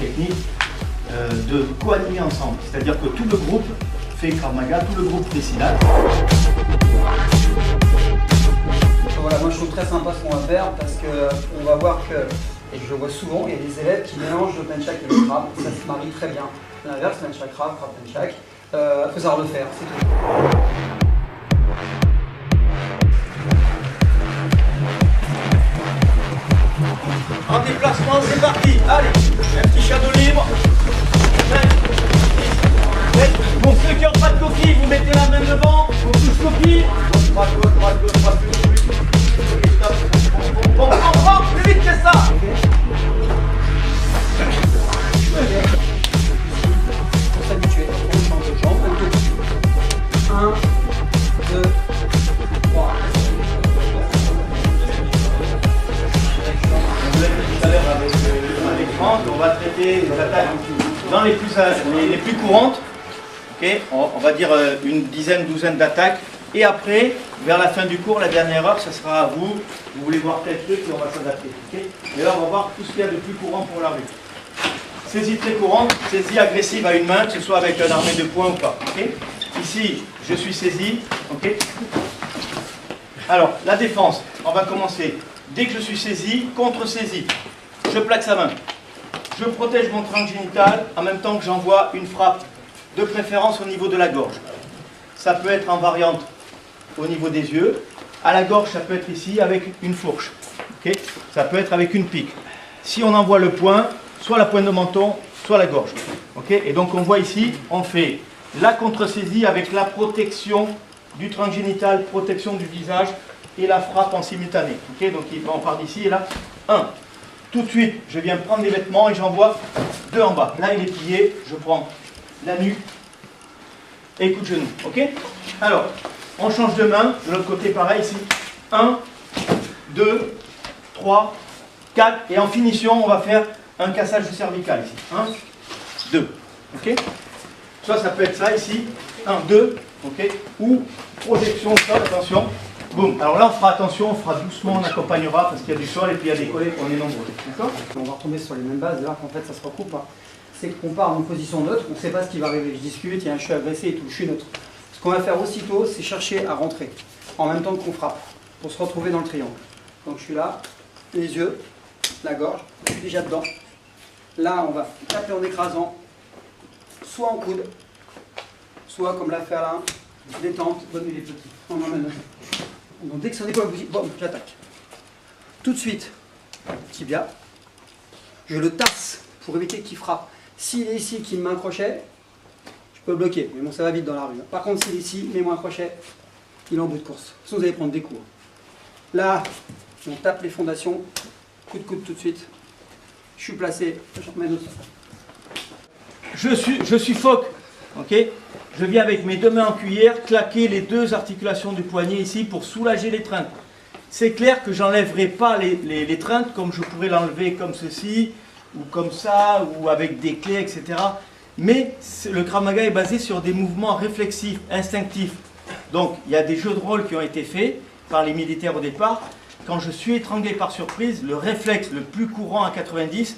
technique de co-animer ensemble. C'est-à-dire que tout le groupe fait Krav Maga, tout le groupe fait Silat. Voilà, moi je trouve très sympa ce qu'on va faire parce qu'on va voir que, et je le vois souvent, il y a des élèves qui mélangent le Penchak et le Krav, ça se marie très bien. L'inverse, Penchak Krav, Krav Penchak, faut savoir le faire, c'est tout. En déplacement, c'est parti. Allez, un petit shadow libre. 5, 6, 7. Bon, ceux qui n'ont pas de coquille, vous mettez la main devant. On touche coquille. Droite, gauche, droite, gauche, droite, gauche. Ok, stop. Bon, plus vite que ça. Pour s'habituer, on change de jambe. 1, 2, 3. Tout à l'heure avec Franck, on va traiter les attaques dans les plus courantes. Okay, on va dire une dizaine, douzaine d'attaques. Et après, vers la fin du cours, la dernière heure, ça sera à vous. Vous voulez voir tel truc et on va s'adapter. Okay, et là, on va voir tout ce qu'il y a de plus courant pour la rue. Saisie très courante, saisie agressive à une main, que ce soit avec un armé de poing ou pas. Okay, ici, je suis saisi. Okay. Alors, la défense, on va commencer. Dès que je suis saisi, contre-saisi, je plaque sa main. Je protège mon triangle génital en même temps que j'envoie une frappe, de préférence au niveau de la gorge. Ça peut être en variante au niveau des yeux. À la gorge, ça peut être ici avec une fourche. Okay, ça peut être avec une pique. Si on envoie le poing, soit la pointe de menton, soit la gorge. Okay, et donc on voit ici, on fait la contre-saisie avec la protection du triangle génital, protection du visage, et la frappe en simultané. Okay, donc on part d'ici et là, 1. Tout de suite, je viens prendre les vêtements et j'envoie 2 en bas. Là, il est plié, je prends la nuque et coup de genou. Ok. Alors, on change de main, de l'autre côté pareil ici. 1, 2, 3, 4. Et en finition, on va faire un cassage du cervical ici. 1, 2. Ok. Soit ça peut être ça ici. 1, 2. Ok. Ou projection au sol, attention. Boum. Alors là, on fera attention, on fera doucement, on accompagnera parce qu'il y a du sol et puis il y a des collègues, on est nombreux. D'accord ? On va retomber sur les mêmes bases, là qu'en fait ça se recoupe. Hein. C'est qu'on part en position neutre, on ne sait pas ce qui va arriver. Je discute, je suis agressé et tout, je suis neutre. Ce qu'on va faire aussitôt, c'est chercher à rentrer en même temps qu'on frappe pour se retrouver dans le triangle. Donc je suis là, les yeux, la gorge, je suis déjà dedans. Là, on va taper en écrasant, soit en coude, soit comme l'a fait Alain, détente, bonne nuit les petits. On emmène. Donc dès que ça déploie, bon, j'attaque. Tout de suite, tibia, je le tasse pour éviter qu'il frappe. S'il est ici, qu'il me met un crochet, je peux bloquer, mais bon, ça va vite dans la rue. Par contre, s'il est ici, mets-moi un crochet, il est en bout de course. Sinon, vous allez prendre des coups. Là, on tape les fondations, coup de coude tout de suite. Je suis placé, je remets l'autre. Je suffoque. Ok. Je viens avec mes 2 mains en cuillère claquer les 2 articulations du poignet ici pour soulager l'étreinte. C'est clair que j'enlèverai pas l'étreinte comme je pourrais l'enlever comme ceci, ou comme ça, ou avec des clés, etc. Mais le Krav Maga est basé sur des mouvements réflexifs, instinctifs. Donc il y a des jeux de rôle qui ont été faits par les militaires au départ. Quand je suis étranglé par surprise, le réflexe le plus courant à 90%,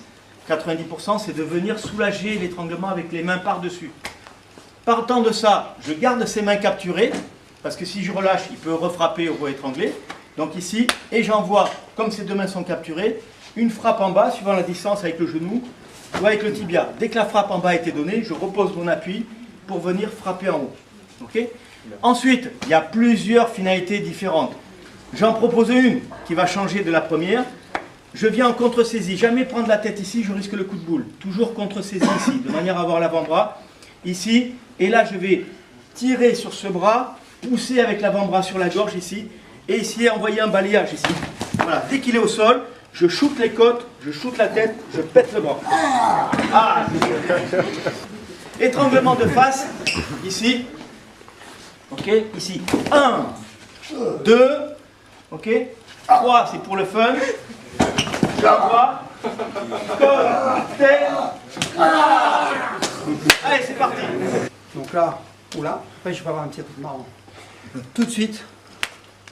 c'est de venir soulager l'étranglement avec les mains par-dessus. Partant de ça, je garde ses mains capturées, parce que si je relâche, il peut refrapper ou re-étrangler. Donc ici, et j'envoie, comme ces 2 mains sont capturées, une frappe en bas, suivant la distance avec le genou ou avec le tibia. Dès que la frappe en bas a été donnée, je repose mon appui pour venir frapper en haut. Okay. Ensuite, il y a plusieurs finalités différentes. J'en propose une qui va changer de la première. Je viens en contre-saisie. Jamais prendre la tête ici, je risque le coup de boule. Toujours contre-saisie ici, de manière à avoir l'avant-bras ici. Et là, je vais tirer sur ce bras, pousser avec l'avant-bras sur la gorge ici, et essayer d'envoyer un balayage ici. Voilà, dès qu'il est au sol, je shoote les côtes, je shoote la tête, je pète le bras. Ah. Étranglement de face, ici. Ok, ici. 1, 2, ok. 3, c'est pour le fun. J'envoie. Tête. Allez, c'est parti. Donc là, ou là, après je peux avoir un petit peu de marrant. Tout de suite,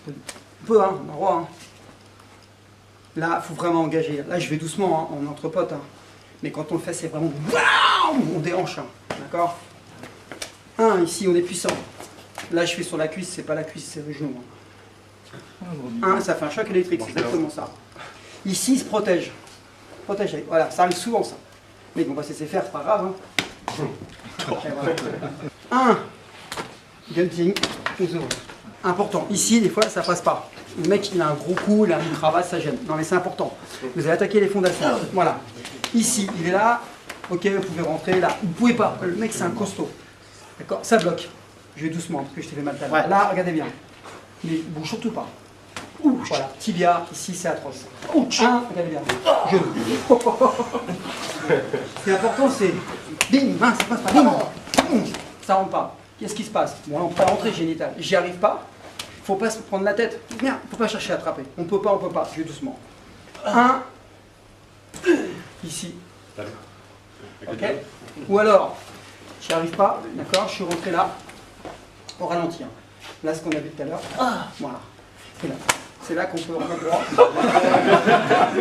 un peu, hein, roi. Hein. Là, il faut vraiment engager. Là, je vais doucement, hein, on est entre potes. Hein. Mais quand on le fait, c'est vraiment waouh, on déhanche, hein, d'accord. 1, ici on est puissant. Là je fais sur la cuisse, c'est pas la cuisse, c'est le genou. 1, ça fait un choc électrique, c'est exactement ça. Ici il se protège. Protège, voilà, ça arrive souvent ça. Mais on va se laisser faire, c'est pas grave. Hein. Voilà. 1, gunting, important. Ici, des fois, ça passe pas. Le mec, il a un gros coup, il a une cravate, ça gêne. Non, mais c'est important. Vous allez attaquer les fondations. Voilà. Ici, il est là. Ok, vous pouvez rentrer là. Vous pouvez pas. Le mec, c'est un costaud. D'accord. Ça bloque. Je vais doucement parce que je t'ai fait mal tout à l'heure. Là, regardez bien. Mais bouge surtout pas. Voilà. Tibia, ici, c'est atroce. Regardez bien. Genou. Ce qui est important, c'est. Bing, mince, ça passe pas. Bing. Ça rentre pas. Qu'est-ce qui se passe? Bon, là, on peut pas rentrer génital. J'y arrive pas. Faut pas se prendre la tête. Merde, faut pas chercher à attraper. On peut pas, on peut pas. Je vais doucement. 1. Ici. Ok. Ou alors, j'y arrive pas. D'accord. Je suis rentré là. On ralentit. Hein. Là, ce qu'on a vu tout à l'heure. Voilà. C'est là qu'on peut rentrer droit.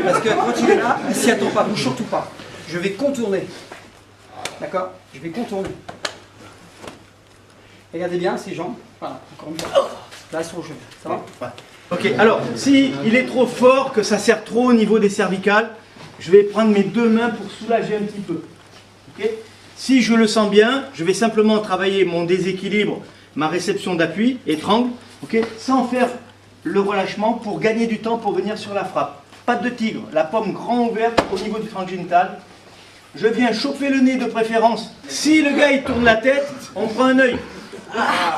Parce que quand il est là, il s'y attend pas. Bouge surtout pas. Je vais contourner. D'accord. Je vais contourner. Regardez bien ses jambes. Voilà. Encore une fois. Là, sur le genou. Ça va? Ok, alors, si il est trop fort, que ça serre trop au niveau des cervicales, je vais prendre mes deux mains pour soulager un petit peu. Okay. Si je le sens bien, je vais simplement travailler mon déséquilibre, ma réception d'appui, étrangle, okay, sans faire le relâchement pour gagner du temps pour venir sur la frappe. Patte de tigre, la pomme grand ouverte au niveau du franc génital. Je viens choper le nez de préférence. Si le gars il tourne la tête, on prend un œil.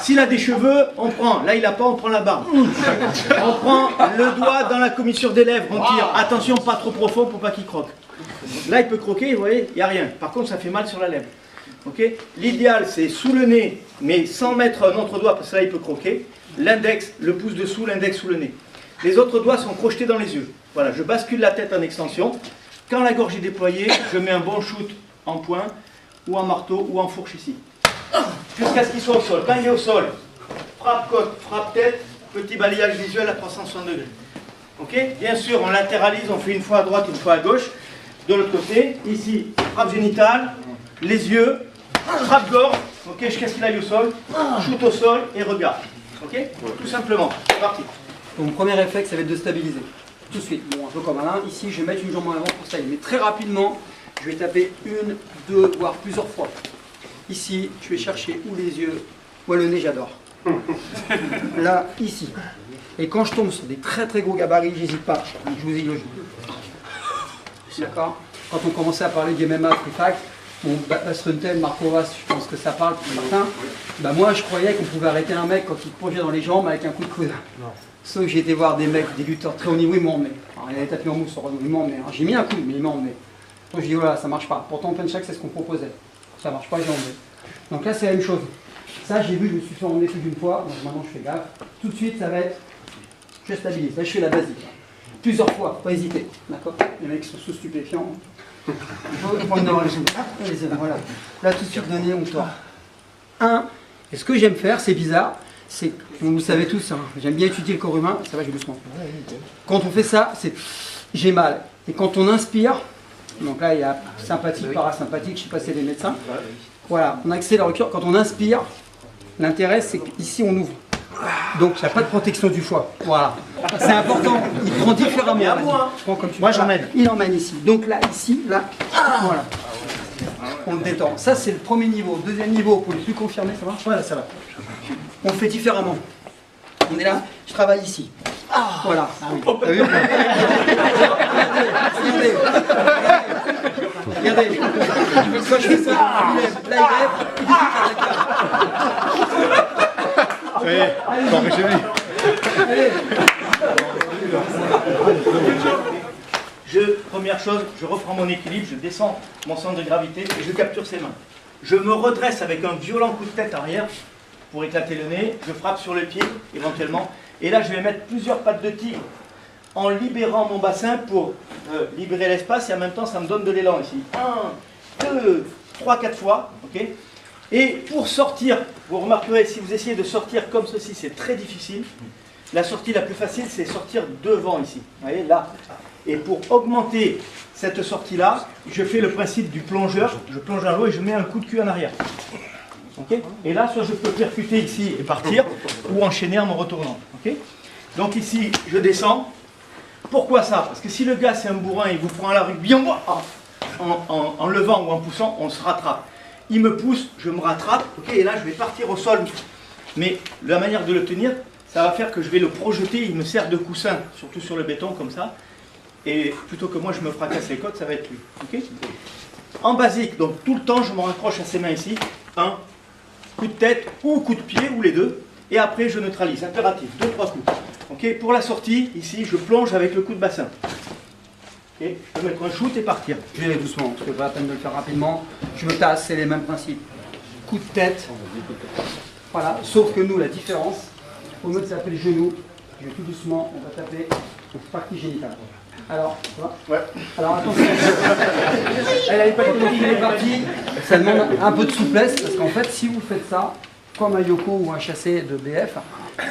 S'il a des cheveux, on prend. Là, il n'a pas, on prend la barbe. On prend le doigt dans la commissure des lèvres, on tire. Attention, pas trop profond pour pas qu'il croque. Là, il peut croquer, vous voyez, il n'y a rien. Par contre, ça fait mal sur la lèvre. Okay. L'idéal, c'est sous le nez, mais sans mettre un autre doigt, parce que là, il peut croquer. L'index, le pouce dessous, l'index sous le nez. Les autres doigts sont projetés dans les yeux. Voilà, je bascule la tête en extension. Quand la gorge est déployée, je mets un bon shoot en poing, ou en marteau, ou en fourche ici. Jusqu'à ce qu'il soit au sol. Quand il est au sol, frappe côte, frappe tête, petit balayage visuel à 360 degrés. Ok. Bien sûr, on latéralise, on fait une fois à droite, une fois à gauche. De l'autre côté, ici, frappe génitale, les yeux, frappe gorge, ok, jusqu'à ce qu'il aille au sol, shoot au sol et regarde. Ok. Tout simplement. C'est parti. Donc, premier réflexe, ça va être de stabiliser. Tout de suite. Bon, un peu comme Alain. Ici, je vais mettre une jambe en avant pour ça. Mais très rapidement, je vais taper une, deux, voire plusieurs fois. Ici, je vais chercher où les yeux. Moi, le nez, j'adore. Là, ici. Et quand je tombe sur des très très gros gabarits, j'hésite pas. Je vous dis le genou. D'accord. Quand on commençait à parler du MMA, Free Fight, bon, Bastruntel, Marco Vas, je pense que ça parle pour certains. Bah, moi, je croyais qu'on pouvait arrêter un mec quand il te plongeait dans les jambes avec un coup de coude. Non. Sauf que j'ai été voir des mecs, des lutteurs très haut niveau, ils m'ont emmené. Alors, il avait tapé en mousse, ils m'ont emmené. J'ai mis un coup, mais ils m'ont emmené. Donc je dis, voilà, ça marche pas. Pourtant, en plein chaque, c'est ce qu'on proposait. Ça marche pas, j'ai emmené. Donc là, c'est la même chose. Ça, j'ai vu, je me suis fait emmener plus d'une fois. Donc maintenant, je fais gaffe. Tout de suite, ça va être, je stabilise. Là, je fais la basique. Plusieurs fois, faut pas hésiter. D'accord. Les mecs sont sous stupéfiants. Il faut prendre une oreille. Voilà. Là, tout de suite, donner, on tord. Et ce que j'aime faire, c'est bizarre. C'est, vous le savez tous, hein, j'aime bien étudier le corps humain. Ça va, je vais doucement. Quand on fait ça, c'est j'ai mal. Et quand on inspire, donc là, il y a sympathique, parasympathique, je sais pas si c'est des médecins. Voilà, on accélère le cœur. Quand on inspire, l'intérêt, c'est qu'ici, on ouvre. Donc, il n'y a pas de protection du foie. Voilà. C'est important. Il prend différemment. Moi, j'emmène. Il emmène ici. Donc là, ici, là. Voilà. On le détend. Ça, c'est le premier niveau. Deuxième niveau, pour les plus confirmés, ça va? Voilà, ça va. On le fait différemment. On est là, je travaille ici. Voilà. Ah oui. T'as vu? Regardez. Quand je fais ça, il lève. Là, il lève. Première chose, je reprends mon équilibre, je descends mon centre de gravité et je capture ses mains. Je me redresse avec un violent coup de tête arrière pour éclater le nez, je frappe sur le pied éventuellement, et là je vais mettre plusieurs pattes de tigre en libérant mon bassin pour libérer l'espace et en même temps ça me donne de l'élan ici. 1, 2, 3, 4 fois, ok. Et pour sortir, vous remarquerez, si vous essayez de sortir comme ceci, c'est très difficile. La sortie la plus facile, c'est sortir devant ici. Vous voyez, là. Et pour augmenter cette sortie-là, je fais le principe du plongeur. Je plonge dans l'eau et je mets un coup de cul en arrière. Okay, et là, soit je peux percuter ici et partir, ou enchaîner en me retournant. Okay, donc ici, je descends. Pourquoi ça? Parce que si le gars c'est un bourrin, il vous prend à la rue bien en levant ou en poussant, on se rattrape. Il me pousse, je me rattrape, okay, et là je vais partir au sol. Mais la manière de le tenir, ça va faire que je vais le projeter, il me sert de coussin, surtout sur le béton comme ça. Et plutôt que moi je me fracasse les côtes, ça va être lui. Okay, en basique, donc tout le temps je me raccroche à ces mains ici. Un coup de tête ou coup de pied, ou les deux. Et après je neutralise, impératif, 2-3 coups. Okay, pour la sortie, ici, je plonge avec le coup de bassin. Okay, je peux mettre un shoot et partir. Je vais aller doucement, parce que pas la peine de le faire rapidement. Je me tasse, c'est les mêmes principes. Coup de tête. Voilà, sauf que nous, la différence, au lieu de taper le genou, je vais tout doucement, on va taper partie génitale. Alors, tu vois ouais. Alors attention, elle n'avait pas les parties, ça demande un peu de souplesse, parce qu'en fait, si vous faites ça, comme un Yoko ou un chassé de BF,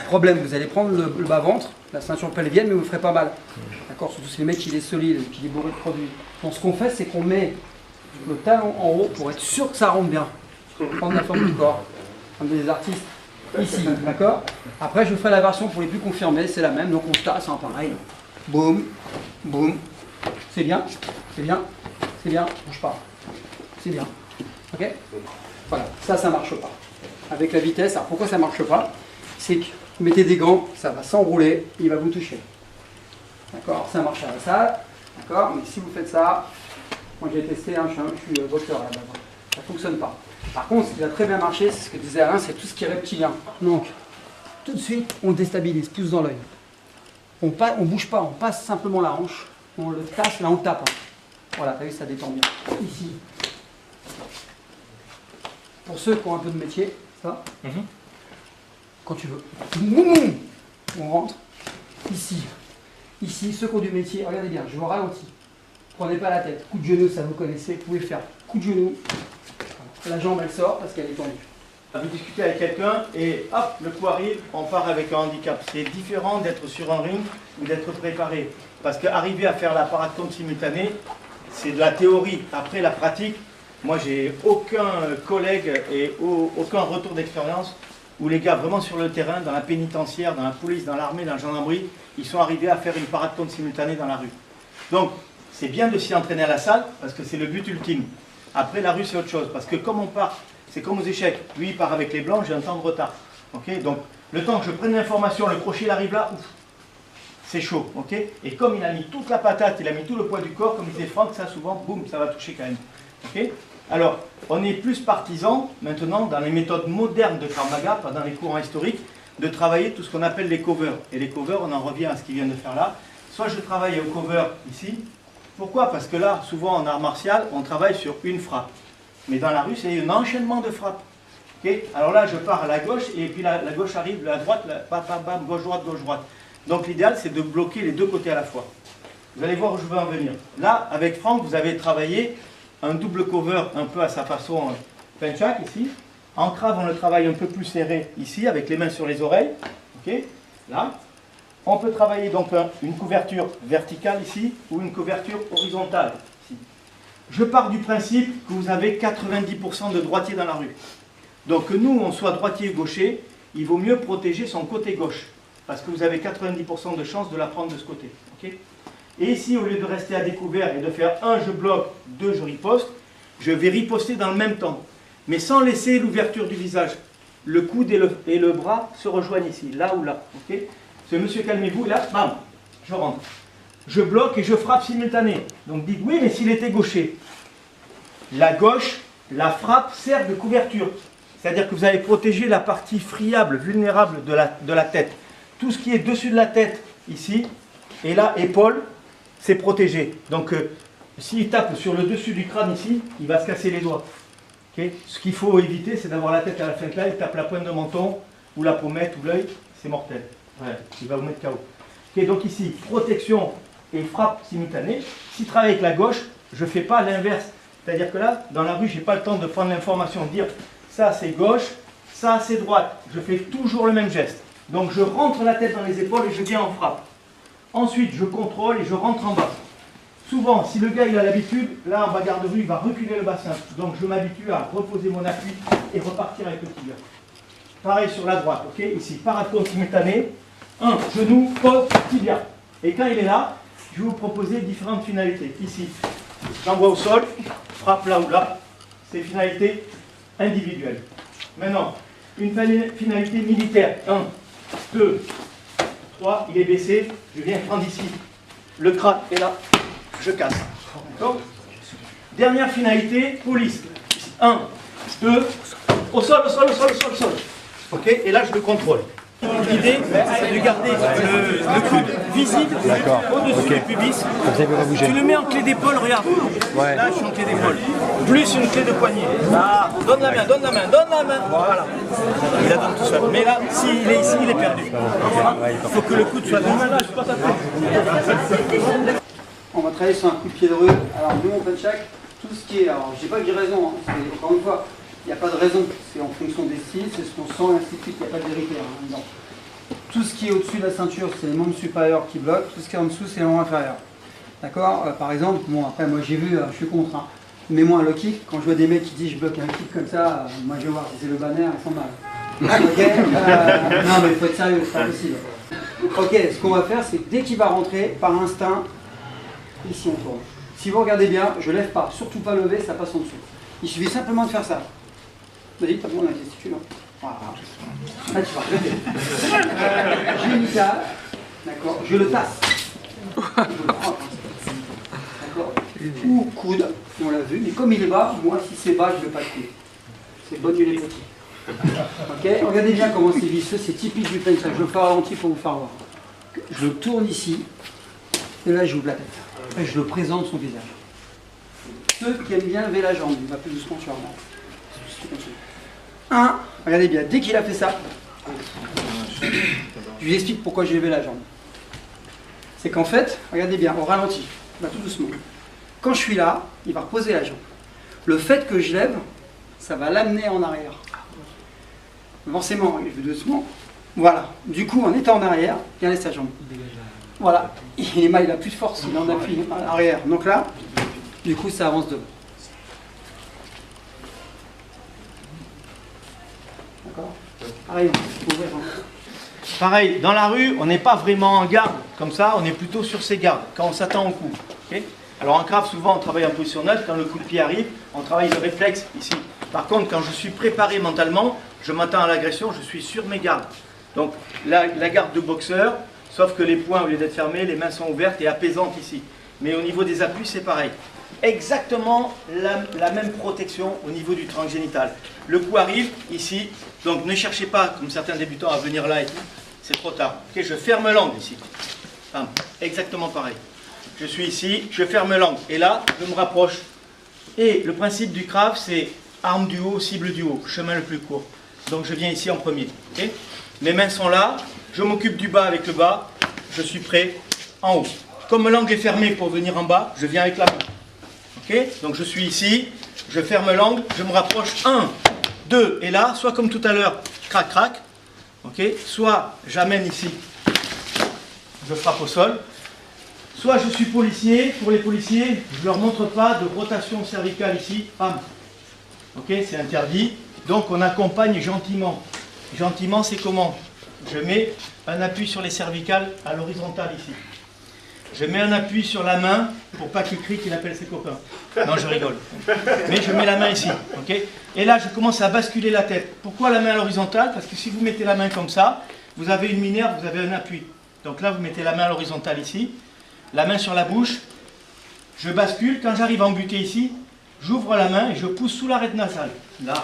problème, vous allez prendre le bas-ventre, la ceinture pelvienne, mais vous ne ferez pas mal. D'accord? Surtout si le mec il est solide et puis il est bourré de produits. Donc ce qu'on fait, c'est qu'on met le talon en haut pour être sûr que ça rentre bien. Prendre la forme du corps, comme des artistes ici, d'accord? Après, je ferai la version pour les plus confirmés, c'est la même, donc on se tasse, hein, pareil. Boum, boum. C'est bien, c'est bien, c'est bien, bouge pas. C'est bien. Ok? Voilà, ça marche pas. Avec la vitesse, alors pourquoi ça marche pas? C'est que vous mettez des gants, ça va s'enrouler, il va vous toucher. D'accord? Ça marche à la salle, d'accord? Mais si vous faites ça, moi j'ai testé, hein, je suis boxeur là-bas, ça ne fonctionne pas. Par contre, ce qui va très bien marcher, c'est ce que disait Alain, c'est tout ce qui est reptilien. Donc, tout de suite, on déstabilise, pouce dans l'œil. On ne bouge pas, on passe simplement la hanche, on le tasse, là on tape. Voilà, t'as vu, ça détend bien. Ici. Pour ceux qui ont un peu de métier, ça, quand tu veux. On rentre. Ici. Ici, ceux qui ont du métier, regardez bien, je vous ralentis. Prenez pas la tête. Coup de genou, ça vous connaissez, vous pouvez faire coup de genou. La jambe, elle sort parce qu'elle est tendue. Vous discutez avec quelqu'un et hop, le coup arrive, on part avec un handicap. C'est différent d'être sur un ring ou d'être préparé. Parce qu'arriver à faire la parade-compte simultanée, c'est de la théorie. Après, la pratique, moi, j'ai aucun collègue et aucun retour d'expérience où les gars, vraiment sur le terrain, dans la pénitentiaire, dans la police, dans l'armée, dans la gendarmerie, ils sont arrivés à faire une parade-compte simultanée dans la rue. Donc, c'est bien de s'y entraîner à la salle, parce que c'est le but ultime. Après, la rue, c'est autre chose. Parce que comme on part, c'est comme aux échecs. Lui, il part avec les blancs, j'ai un temps de retard. Okay, donc, le temps que je prenne l'information, le crochet, il arrive là, ouf, c'est chaud. Okay, et comme il a mis toute la patate, il a mis tout le poids du corps, comme disait Franck, ça, souvent, boum, ça va toucher quand même. Okay, alors, on est plus partisan, maintenant, dans les méthodes modernes de Krav Maga, pas dans les courants historiques, de travailler tout ce qu'on appelle les covers. Et les covers, on en revient à ce qu'il vient de faire là. Soit je travaille au cover ici. Pourquoi? Parce que là, souvent en art martial, on travaille sur une frappe. Mais dans la rue, c'est un enchaînement de frappes. Okay, alors là, je pars à la gauche, et puis la gauche arrive, la droite, bam, bam, bam, gauche-droite, gauche-droite. Donc l'idéal, c'est de bloquer les deux côtés à la fois. Vous allez voir où je veux en venir. Là, avec Franck, vous avez travaillé un double cover un peu à sa façon Penchak ici. En Krav, on le travaille un peu plus serré ici, avec les mains sur les oreilles. Okay, là. On peut travailler donc une couverture verticale ici, ou une couverture horizontale ici. Je pars du principe que vous avez 90% de droitiers dans la rue. Donc que nous, on soit droitier ou gaucher, il vaut mieux protéger son côté gauche. Parce que vous avez 90% de chance de la prendre de ce côté. Okay, et ici, au lieu de rester à découvert et de faire 1, je bloque, 2, je riposte, je vais riposter dans le même temps. Mais sans laisser l'ouverture du visage. Le coude et le bras se rejoignent ici, là ou là. Okay, ce monsieur, calmez-vous, et là, bam, je rentre. Je bloque et je frappe simultané. Donc dites, oui, mais s'il était gaucher. La gauche, la frappe sert de couverture. C'est-à-dire que vous allez protéger la partie friable, vulnérable de la tête. Tout ce qui est dessus de la tête, ici, et là, épaule, c'est protégé. Donc, s'il tape sur le dessus du crâne ici, il va se casser les doigts. Okay, ce qu'il faut éviter, c'est d'avoir la tête à la fin de là, il tape la pointe de menton, ou la pommette, ou l'œil, c'est mortel. Ouais, il va vous mettre KO. Okay, donc ici, protection et frappe simultanée. Si je travaille avec la gauche, je ne fais pas l'inverse. C'est-à-dire que là, dans la rue, je n'ai pas le temps de prendre l'information, de dire ça c'est gauche, ça c'est droite. Je fais toujours le même geste. Donc je rentre la tête dans les épaules et je viens en frappe. Ensuite, je contrôle et je rentre en bas. Souvent, si le gars il a l'habitude, là en bas garde de vue, il va reculer le bassin. Donc je m'habitue à reposer mon appui et repartir avec le tibia. Pareil sur la droite, ok? Ici, parade compte simultanée. 1, genou, pose, tibia. Et quand il est là, je vais vous proposer différentes finalités. Ici, j'envoie au sol, frappe là ou là. C'est finalité individuelle. Maintenant, une finalité militaire. 1, 2, 3, il est baissé. Je viens prendre ici le crâne et là, je casse. D'accord? Dernière finalité, police. 1, 2, au sol, au sol, au sol, au sol, au sol. Ok? Et là, je le contrôle. L'idée, c'est de garder le coude visible au-dessus du pubis. Tu le mets en clé d'épaule, regarde. Ouais. Là, je suis en clé d'épaule. Plus une clé de poignet. Là, donne la main, donne la main, donne la main. Voilà. Il la donne tout seul. Mais là, s'il est ici, il est perdu. Il faut que le coude soit bien. Là, je suis pas tapé. On va travailler sur un coup de pied de rue. Alors, nous, on punchak, tout ce qui est. Alors, je dis pas que j'ai raison, hein, encore une fois. Il n'y a pas de raison, c'est en fonction des styles, c'est ce qu'on sent, et ainsi de suite, il n'y a pas de vérité. Hein, tout ce qui est au-dessus de la ceinture, c'est les membres supérieurs qui bloquent, tout ce qui est en dessous, c'est les membres inférieurs. D'accord? Par exemple, bon, après, moi j'ai vu, je suis contre, hein, mets-moi un low kick, quand je vois des mecs qui disent je bloque un kick comme ça, moi je vais voir si c'est le banner, ils sont mal. Ok? Non, mais il faut être sérieux, c'est pas possible. Ok, ce qu'on va faire, c'est que dès qu'il va rentrer, par instinct, ici on tourne. Si vous regardez bien, je lève pas, surtout pas lever, ça passe en dessous. Il suffit simplement de faire ça. Vas-y, t'as besoin d'un testicule. Voilà. Là, tu vas regarder. J'ai une cale, d'accord, je le tasse. Je le prends. D'accord. Ou coude, on l'a vu, mais comme il est bas, moi, si c'est bas, je ne veux pas le coude. C'est bon, il est petit. Ok, regardez bien comment c'est visseux, c'est typique du punchak. Je le fais ralenti pour vous faire voir. Je le tourne ici, et là, j'ouvre la tête. Après, je le présente son visage. Ceux qui aiment bien lever la jambe, il va plus doucement sur la main. 1, regardez bien, dès qu'il a fait ça, je vous explique pourquoi j'ai levé la jambe. C'est qu'en fait, regardez bien, au ralenti, il va tout doucement. Quand je suis là, il va reposer la jambe. Le fait que je lève, ça va l'amener en arrière. Forcément, il veut doucement. Voilà. Du coup, en étant en arrière, il laisse sa jambe. Voilà. Il a plus de force, il en appuie en arrière. Donc là, du coup, ça avance devant. D'accord? Pareil, ouvrir. Pareil, dans la rue, on n'est pas vraiment en garde comme ça, on est plutôt sur ses gardes quand on s'attend au coup. Okay? Alors en craft, souvent on travaille en position neutre, quand le coup de pied arrive, on travaille le réflexe ici. Par contre, quand je suis préparé mentalement, je m'attends à l'agression, je suis sur mes gardes. Donc la garde de boxeur, sauf que les poings, au lieu d'être fermés, les mains sont ouvertes et apaisantes ici. Mais au niveau des appuis, c'est pareil. Exactement la même protection au niveau du triangle génital. Le coup arrive ici, donc ne cherchez pas, comme certains débutants, à venir là et tout, c'est trop tard. Okay, je ferme l'angle ici. Bam. Exactement pareil. Je suis ici, je ferme l'angle, et là, je me rapproche. Et le principe du craft, c'est arme du haut, cible du haut, chemin le plus court. Donc je viens ici en premier. Okay? Mes mains sont là, je m'occupe du bas avec le bas, je suis prêt en haut. Comme l'angle est fermé pour venir en bas, je viens avec la main. Okay? Donc je suis ici, je ferme l'angle, je me rapproche, 1, 2, et là, soit comme tout à l'heure, crac, crac, okay? Soit j'amène ici, je frappe au sol, soit je suis policier, pour les policiers, je ne leur montre pas de rotation cervicale ici, bam. Okay? C'est interdit, donc on accompagne gentiment. Gentiment, c'est comment? Je mets un appui sur les cervicales à l'horizontale ici. Je mets un appui sur la main pour pas qu'il crie qu'il appelle ses copains. Non, je rigole. Mais je mets la main ici. Okay? Et là, je commence à basculer la tête. Pourquoi la main à l'horizontale? Parce que si vous mettez la main comme ça, vous avez une minerve, vous avez un appui. Donc là, vous mettez la main à l'horizontale ici. La main sur la bouche. Je bascule. Quand j'arrive à embuter ici, j'ouvre la main et je pousse sous l'arête nasale. Là.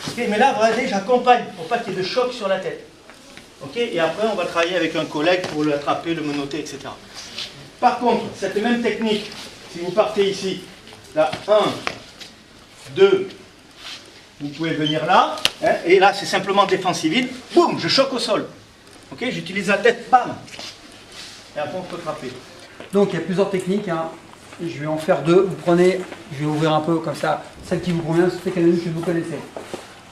Okay? Mais là, regardez, j'accompagne pour pas qu'il y ait de choc sur la tête. Okay? Et après, on va travailler avec un collègue pour l'attraper, le menotter, etc. Par contre, cette même technique, si vous partez ici, là, 1, 2, vous pouvez venir là, hein, et là c'est simplement défense civile, boum, je choque au sol. Ok, j'utilise la tête, bam, et après on peut frapper. Donc il y a plusieurs techniques, hein. Je vais en faire 2, vous prenez, je vais ouvrir un peu comme ça, celle qui vous convient, c'est celle que vous connaissez.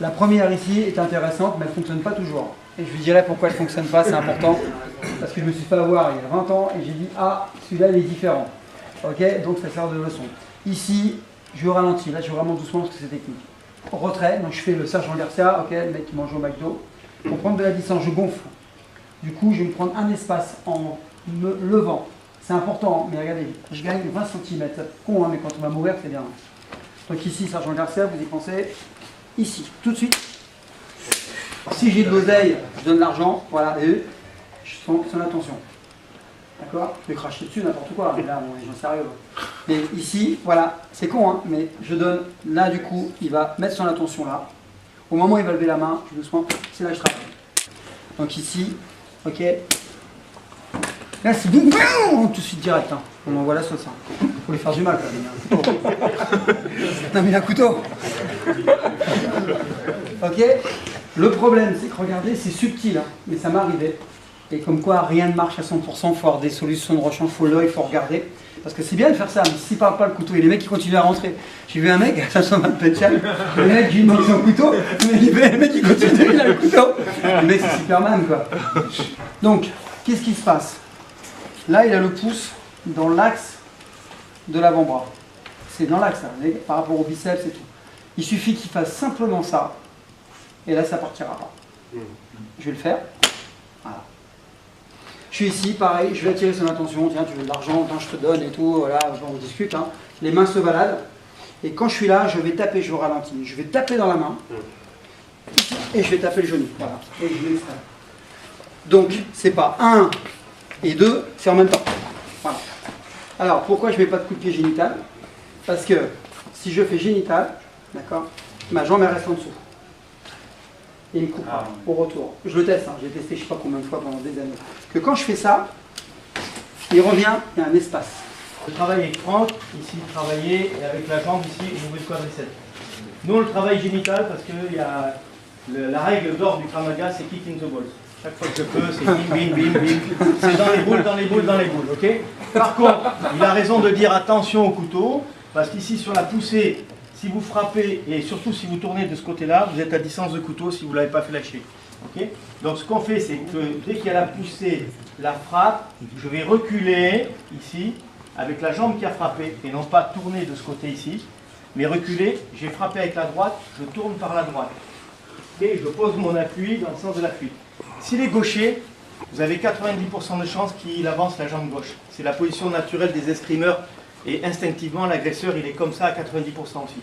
La première ici est intéressante, mais elle ne fonctionne pas toujours. Et je vous dirai pourquoi elle ne fonctionne pas, c'est important. Parce que je me suis fait avoir il y a 20 ans et j'ai dit, ah, celui-là il est différent. Ok, donc ça sert de leçon. Ici, je ralentis, là je vais vraiment doucement parce que c'est technique. Retrait, donc je fais le sergent Garcia, ok, le mec qui mange au McDo. Pour prendre de la distance, je gonfle. Du coup, je vais me prendre un espace en me levant. C'est important, mais regardez, je gagne 20 cm. Con, hein, mais quand on va mourir, c'est bien. Donc ici, sergent Garcia, vous y pensez. Ici, tout de suite. Si j'ai de l'oseille, je donne l'argent, voilà, et je sens son attention. D'accord? Je vais cracher dessus, n'importe quoi, mais là, on est gens sérieux. Mais ici, voilà, c'est con, hein, mais je donne, là, du coup, il va mettre son attention là. Au moment où il va lever la main, doucement, c'est là que je travaille. Donc ici, ok. Là, c'est boum, tout de suite direct, hein. On envoie la sauce. Hein. Faut lui faire du mal, quand même. Non, mais il a un couteau. Ok. Le problème, c'est que regardez, c'est subtil, hein, mais ça m'est arrivé. Et comme quoi, rien ne marche à 100%, il faut avoir des solutions de rechange, il faut l'œil, il faut regarder. Parce que c'est bien de faire ça, mais s'il ne parle pas le couteau, et les mecs qui continuent à rentrer. J'ai vu un mec, à 520 penchal, le mec, j'ai mis son couteau, le mec il continue, il a le couteau. Le mec, c'est Superman, quoi. Donc, qu'est-ce qui se passe? Là, il a le pouce dans l'axe de l'avant-bras. C'est dans l'axe, hein, par rapport au biceps et tout. Il suffit qu'il fasse simplement ça, et là, ça partira pas. Je vais le faire. Voilà. Je suis ici, pareil, je vais attirer son attention. Tiens, tu veux de l'argent, je te donne et tout. Voilà, on discute. Hein. Les mains se baladent. Et quand je suis là, je vais taper, je ralentis. Je vais taper dans la main. Et je vais taper le genou. Voilà. Et je vais extraire. Donc, c'est pas 1 et 2, c'est en même temps. Voilà. Alors, pourquoi je ne mets pas de coup de pied génital? Parce que si je fais génital, d'accord, ma jambe elle reste en dessous. Et il me coupera au retour. Je le teste, hein. J'ai testé je ne sais pas combien de fois pendant des années. Que quand je fais ça, il revient, il y a un espace. Je travaille avec Franck, ici travailler, et avec la jambe ici au niveau du quadriceps. Nous on le travaille génital parce que y a la règle d'or du Krav Maga, c'est kick in the balls. Chaque fois que je peux, c'est bim, bim, bim, bim. C'est dans les boules, dans les boules, dans les boules, ok? Par contre, il a raison de dire attention au couteau, parce qu'ici sur la poussée, si vous frappez, et surtout si vous tournez de ce côté-là, vous êtes à distance de couteau si vous ne l'avez pas flashé. Okay. Donc ce qu'on fait, c'est que dès qu'il y a la poussée, la frappe, je vais reculer ici, avec la jambe qui a frappé, et non pas tourner de ce côté ici, mais reculer, j'ai frappé avec la droite, je tourne par la droite. Et je pose mon appui dans le sens de la fuite. S'il est gaucher, vous avez 90% de chances qu'il avance la jambe gauche. C'est la position naturelle des escrimeurs. Et instinctivement, l'agresseur, il est comme ça à 90% aussi.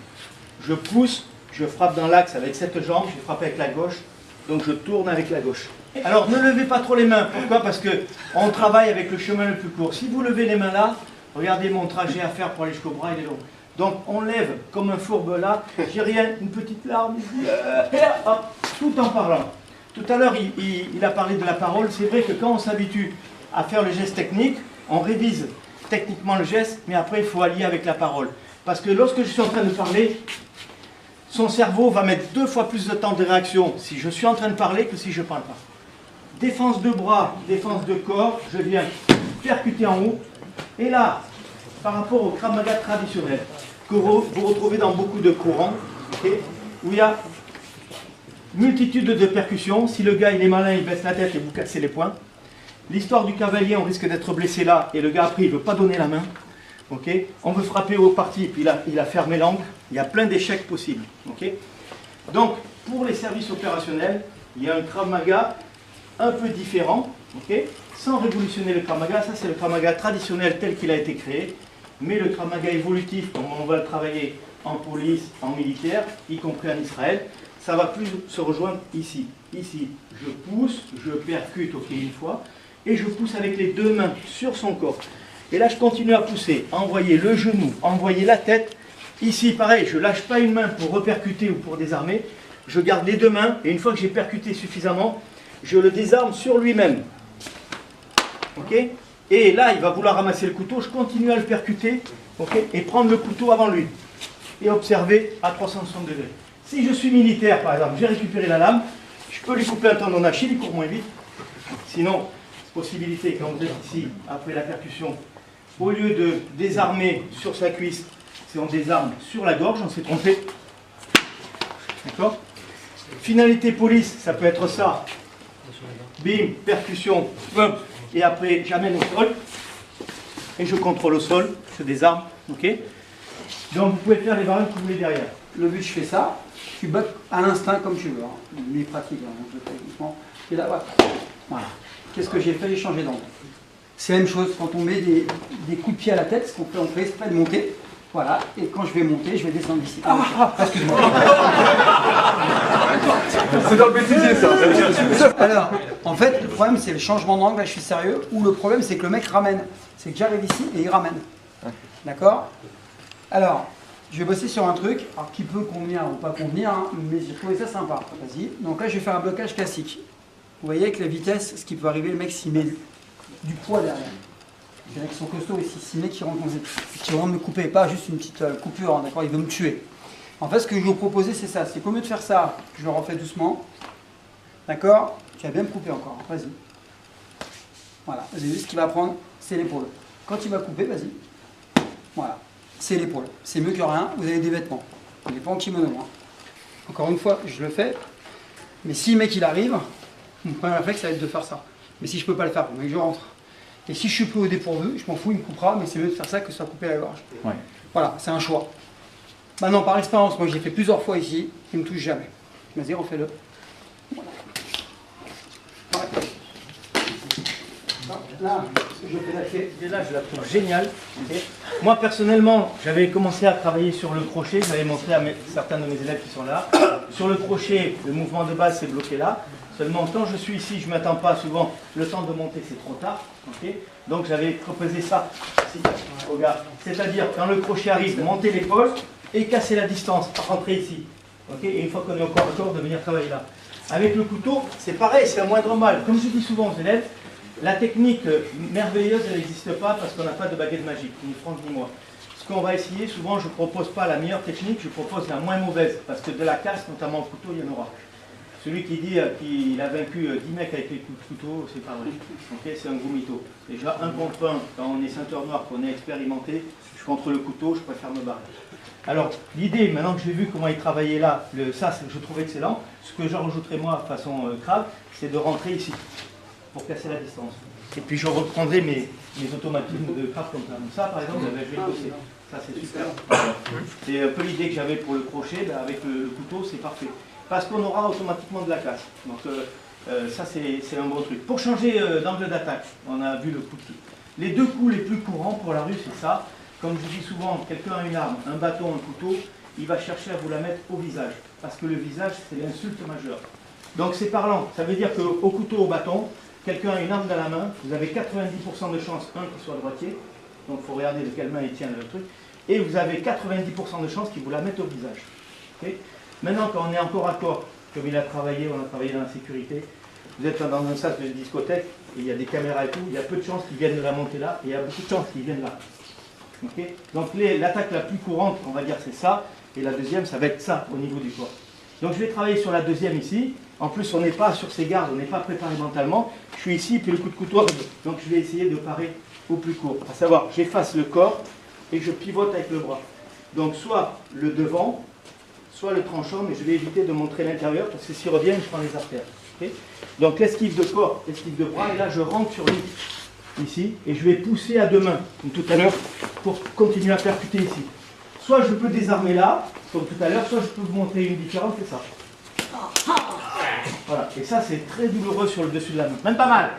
Je pousse, je frappe dans l'axe avec cette jambe, je frappe avec la gauche, donc je tourne avec la gauche. Alors ne levez pas trop les mains. Pourquoi? Parce qu'on travaille avec le chemin le plus court. Si vous levez les mains là, regardez mon trajet à faire pour aller jusqu'au bras, il est long. Donc on lève comme un fourbe là, j'ai rien, une petite larme, et là, hop, tout en parlant. Tout à l'heure, il a parlé de la parole. C'est vrai que quand on s'habitue à faire le geste technique, on révise techniquement le geste, mais après il faut allier avec la parole. Parce que lorsque je suis en train de parler, son cerveau va mettre 2 fois plus de temps de réaction si je suis en train de parler que si je ne parle pas. Défense de bras, défense de corps, je viens percuter en haut. Et là, par rapport au Krav Maga traditionnel, que vous retrouvez dans beaucoup de courants, okay, où il y a multitude de percussions. Si le gars il est malin, il baisse la tête et vous cassez les poings. L'histoire du cavalier, on risque d'être blessé là, et le gars après il ne veut pas donner la main. Okay, on veut frapper au parti, puis il a fermé l'angle. Il y a plein d'échecs possibles. Okay. Donc, pour les services opérationnels, il y a un Krav Maga un peu différent, okay, sans révolutionner le Krav Maga. Ça, c'est le Krav Maga traditionnel tel qu'il a été créé. Mais le Krav Maga évolutif, comme on va le travailler en police, en militaire, y compris en Israël, ça va plus se rejoindre ici. Ici, je pousse, je percute, ok, une fois, et je pousse avec les 2 mains sur son corps. Et là, je continue à pousser, envoyer le genou, envoyer la tête. Ici, pareil, je ne lâche pas une main pour repercuter ou pour désarmer. Je garde les 2 mains, et une fois que j'ai percuté suffisamment, je le désarme sur lui-même. Ok? Et là, il va vouloir ramasser le couteau, je continue à le percuter, okay, et prendre le couteau avant lui. Et observer à 360 degrés. Si je suis militaire, par exemple, j'ai récupéré la lame, je peux lui couper un tendon d'Achille, il court moins vite. Sinon, possibilité, quand vous êtes ici, après la percussion, au lieu de désarmer sur sa cuisse, c'est on désarme sur la gorge, on s'est trompé. D'accord? Finalité police, ça peut être ça. Bim, percussion, hop, et après j'amène au sol. et je contrôle au sol, je désarme, ok. Donc vous pouvez faire les variantes que vous voulez derrière. Le but, je fais ça, tu bottes à l'instinct comme tu veux. Les pratiques, je le fais doucement. Et là, voilà. Qu'est-ce que j'ai fait? J'ai changé d'angle. C'est la même chose quand on met des coups de pied à la tête, ce qu'on fait, on fait exprès de monter. Voilà, et quand je vais monter, je vais descendre ici. Excuse-moi. C'est dans le bêtisier, ça. Alors, en fait, le problème, c'est le changement d'angle, là, je suis sérieux, ou le problème, c'est que le mec ramène. C'est que j'arrive ici et il ramène. D'accord? Alors, je vais bosser sur un truc, alors qui peut convenir ou pas convenir, hein, mais j'ai trouvé ça sympa. Vas-y. Donc là, je vais faire un blocage classique. Vous voyez, avec la vitesse, ce qui peut arriver, le mec s'y met du poids derrière. Il y en a qui sont costauds ici, s'y met qui rentrent dans qui vont me couper, pas juste une petite coupure, hein, d'accord, il veut me tuer. En fait, ce que je vais vous proposer, c'est ça, c'est qu'au lieu de faire ça, je le refais doucement, d'accord, tu vas bien me couper encore, vas-y. Voilà, vous avez vu ce qu'il va prendre, c'est l'épaule. Quand il va couper, vas-y. Voilà, c'est l'épaule. C'est mieux que rien, vous avez des vêtements. Il n'est pas en kimono, hein. Encore une fois, je le fais, mais si le mec il arrive, mon premier réflexe, ça va être de faire ça. Mais si je peux pas le faire, donc je rentre. Et si je suis plus au dépourvu, je m'en fous, il me coupera, mais c'est mieux de faire ça que de se faire couper la gorge. Ouais. Voilà, c'est un choix. Maintenant, par expérience, moi je l'ai fait plusieurs fois ici, il ne me touche jamais. Vas-y, refais-le. Voilà. Ouais. Là, je fais la clé. Et là, je la trouve géniale. Okay. Moi, personnellement, j'avais commencé à travailler sur le crochet. J'avais montré à certains de mes élèves qui sont là. Sur le crochet, le mouvement de base, c'est bloqué là. Seulement, quand je suis ici, je ne m'attends pas souvent. Le temps de monter, c'est trop tard. Okay. Donc, j'avais proposé ça ici, au gars. C'est-à-dire, quand le crochet arrive, monter l'épaule et casser la distance, rentrer ici. Okay. Et une fois qu'on est au corps à corps, de venir travailler là. Avec le couteau, c'est pareil, c'est un moindre mal. Comme je dis souvent aux élèves, la technique merveilleuse, elle n'existe pas parce qu'on n'a pas de baguette magique, ni Franck ni moi. Ce qu'on va essayer, souvent, je ne propose pas la meilleure technique, je propose la moins mauvaise. Parce que de la casse, notamment au couteau, il y en aura. Celui qui dit qu'il a vaincu 10 mecs avec les coups de couteau, c'est pas vrai. Okay, c'est un gros mytho. Déjà, 1 contre 1, quand on est ceinture noire, qu'on est expérimenté, je contre le couteau, je préfère me barrer. Alors, l'idée, maintenant que j'ai vu comment il travaillait là, ça, je trouve excellent. Ce que j'en rajouterai moi, de façon crave, c'est de rentrer ici, pour casser la distance. Et puis je reprendrai mes automatismes de craft comme ça. Donc ça, par exemple, je vais le bosser. Ça, c'est super. C'est un peu l'idée que j'avais pour le crochet. Ben, avec le couteau, c'est parfait. Parce qu'on aura automatiquement de la casse. Donc ça, c'est un bon truc. Pour changer d'angle d'attaque, on a vu le coup de pied. Les deux coups les plus courants pour la rue, c'est ça. Comme je dis souvent, quelqu'un a une arme, un bâton, un couteau, il va chercher à vous la mettre au visage. Parce que le visage, c'est l'insulte majeure. Donc c'est parlant. Ça veut dire qu'au couteau, au bâton, quelqu'un a une arme dans la main, vous avez 90% de chance, qu'il soit droitier, donc il faut regarder de quelle main il tient le truc, et vous avez 90% de chance qu'il vous la mette au visage. Okay. Maintenant, quand on est encore à corps, comme il a travaillé, on a travaillé dans la sécurité, vous êtes dans un sas de discothèque, et il y a des caméras et tout, il y a peu de chances qu'ils viennent de la monter là, et il y a beaucoup de chances qu'ils viennent là. Okay. Donc l'attaque la plus courante, on va dire, c'est ça, et la deuxième, ça va être ça, au niveau du corps. Donc je vais travailler sur la deuxième ici. En plus, on n'est pas sur ses gardes, on n'est pas préparé mentalement. Je suis ici, puis le coup de couteau arrive. Donc je vais essayer de parer au plus court. À savoir, j'efface le corps et je pivote avec le bras. Donc soit le devant, soit le tranchant, mais je vais éviter de montrer l'intérieur, parce que s'il revient, je prends les artères. Okay. Donc l'esquive de corps, esquive de bras, et là je rentre sur lui, ici, et je vais pousser à deux mains, comme tout à l'heure, pour continuer à percuter ici. Soit je peux désarmer là, comme tout à l'heure, soit je peux vous montrer une différence, c'est ça. Voilà, et ça c'est très douloureux sur le dessus de la main, même pas mal.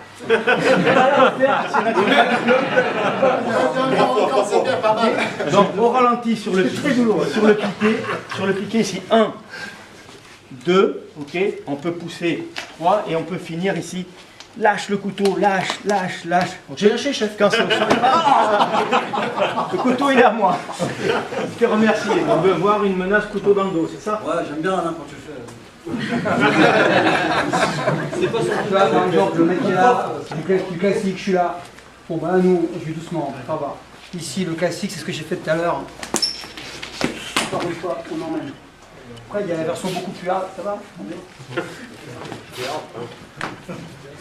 Donc au ralenti sur le très douloureux, sur le piqué ici, 1, 2, ok, on peut pousser 3 et on peut finir ici. Lâche le couteau, lâche. Okay. J'ai lâché, chef. Quand c'est au sol. Le couteau il est à moi. Je te remercie. On veut voir une menace couteau dans le dos, c'est ça? Ouais, j'aime bien Alain quand tu le fais. C'est pas sur toi, par exemple, le mec est là, du classique, je suis là. Bon, bah nous, je vais doucement, ça va. Ici, le classique, c'est ce que j'ai fait tout à l'heure. Encore une fois, on emmène. Après, il y a la version beaucoup plus hard, ça va?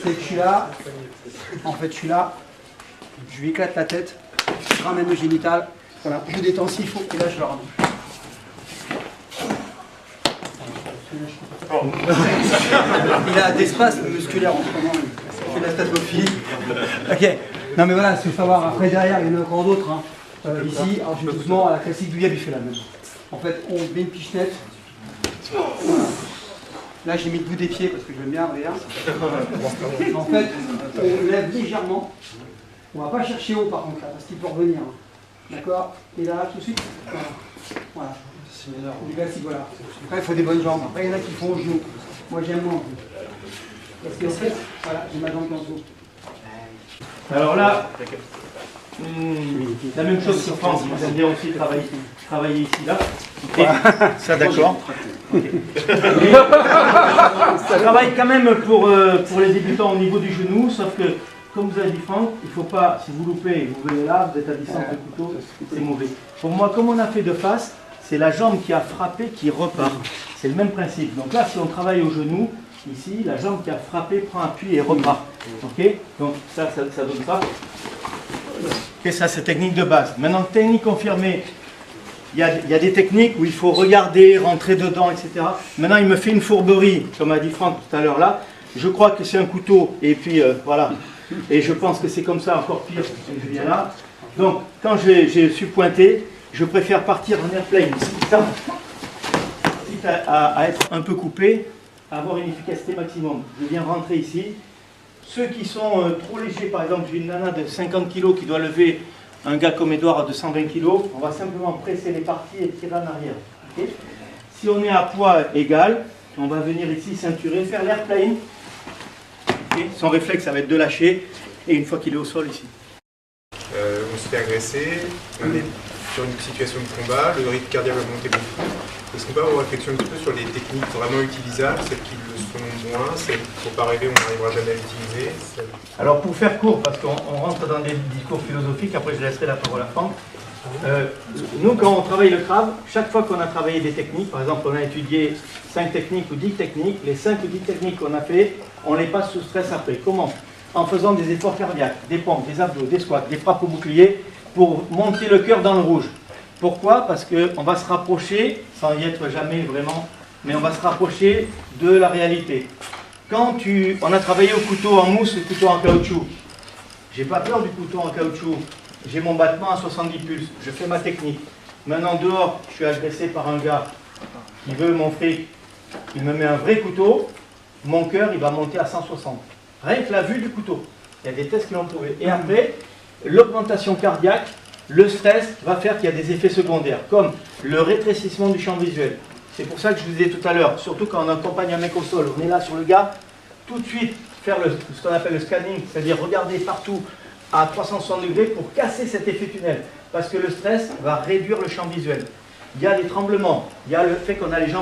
C'est que je suis là, en fait, je suis là, je lui éclate la tête, je ramène le génital, voilà, je détends s'il faut, et là, je le ramène. Il a d'espace musculaire en ce moment, il fait de la spasmophilie. Ok. Non mais voilà, il faut savoir, après derrière, il y en a encore d'autres. Hein. Ici, alors je vais doucement à la classique du Yab, il fait la même. En fait, on met une pichenette. Voilà. Là, j'ai mis le bout des pieds parce que j'aime bien, regarde. En fait, on lève légèrement. On va pas chercher haut par contre là, parce qu'il peut revenir. Hein. D'accord? Et là, tout de suite. Voilà. Voilà. Du classique, voilà. Après, il faut des bonnes jambes. Après, il y en a qui font au genou. Moi, j'aime moins. Parce qu'en fait, voilà, j'ai ma jambe en dessous. Alors là, la même chose sur France, vous aimez bien aussi travailler ici, là. Okay. Ça, d'accord. Okay. Ça travaille quand même pour les débutants au niveau du genou, sauf que, comme vous avez dit Franck, il ne faut pas, si vous loupez, vous venez là, vous êtes à distance de couteau, c'est mauvais. Pour moi, comme on a fait de face, c'est la jambe qui a frappé qui repart. C'est le même principe. Donc là, si on travaille au genou, ici, la jambe qui a frappé prend appui et repart. Ok? Donc ça donne ça. Et ça, c'est technique de base. Maintenant, technique confirmée, il y a des techniques où il faut regarder, rentrer dedans, etc. Maintenant, il me fait une fourberie, comme a dit Franck tout à l'heure là. Je crois que c'est un couteau, et puis voilà. Et je pense que c'est comme ça, encore pire, que je viens là. Donc, quand je suis pointé, je préfère partir en airplane, quitte à être un peu coupé, à avoir une efficacité maximum. Je viens rentrer ici. Ceux qui sont trop légers, par exemple, j'ai une nana de 50 kg qui doit lever un gars comme Edouard de 120 kg, on va simplement presser les parties et tirer en arrière. Okay? Si on est à poids égal, on va venir ici ceinturer, faire l'airplane. Okay? Son réflexe, ça va être de lâcher, et une fois qu'il est au sol ici. On se fait agresser, on est sur une situation de combat, le rythme cardiaque va monter beaucoup. Est-ce qu'on peut avoir une réflexion un petit peu sur les techniques vraiment utilisables, celles qui le sont moins, celles qu'il ne faut pas rêver, on n'arrivera jamais à l'utiliser? Alors pour faire court, parce qu'on rentre dans des discours philosophiques, après je laisserai la parole à Franck. Nous, quand on travaille le Krav, chaque fois qu'on a travaillé des techniques, par exemple on a étudié 5 techniques ou 10 techniques, les 5 ou 10 techniques qu'on a fait, on les passe sous stress après. Comment? En faisant des efforts cardiaques, des pompes, des abdos, des squats, des frappes au bouclier, pour monter le cœur dans le rouge. Pourquoi? Parce qu'on va se rapprocher, sans y être jamais vraiment, mais on va se rapprocher de la réalité. Quand on a travaillé au couteau en mousse, au couteau en caoutchouc, j'ai pas peur du couteau en caoutchouc, j'ai mon battement à 70 pulses, je fais ma technique. Maintenant dehors, je suis agressé par un gars qui veut mon fric, il me met un vrai couteau, mon cœur il va monter à 160. Rien que la vue du couteau. Il y a des tests qui l'ont prouvé. Et après, l'augmentation cardiaque, le stress va faire qu'il y a des effets secondaires, comme le rétrécissement du champ visuel. C'est pour ça que je vous disais tout à l'heure, surtout quand on accompagne un mec au sol, on est là sur le gars, tout de suite faire ce qu'on appelle le scanning, c'est-à-dire regarder partout à 360 degrés pour casser cet effet tunnel. Parce que le stress va réduire le champ visuel. Il y a des tremblements, il y a le fait qu'on a les jambes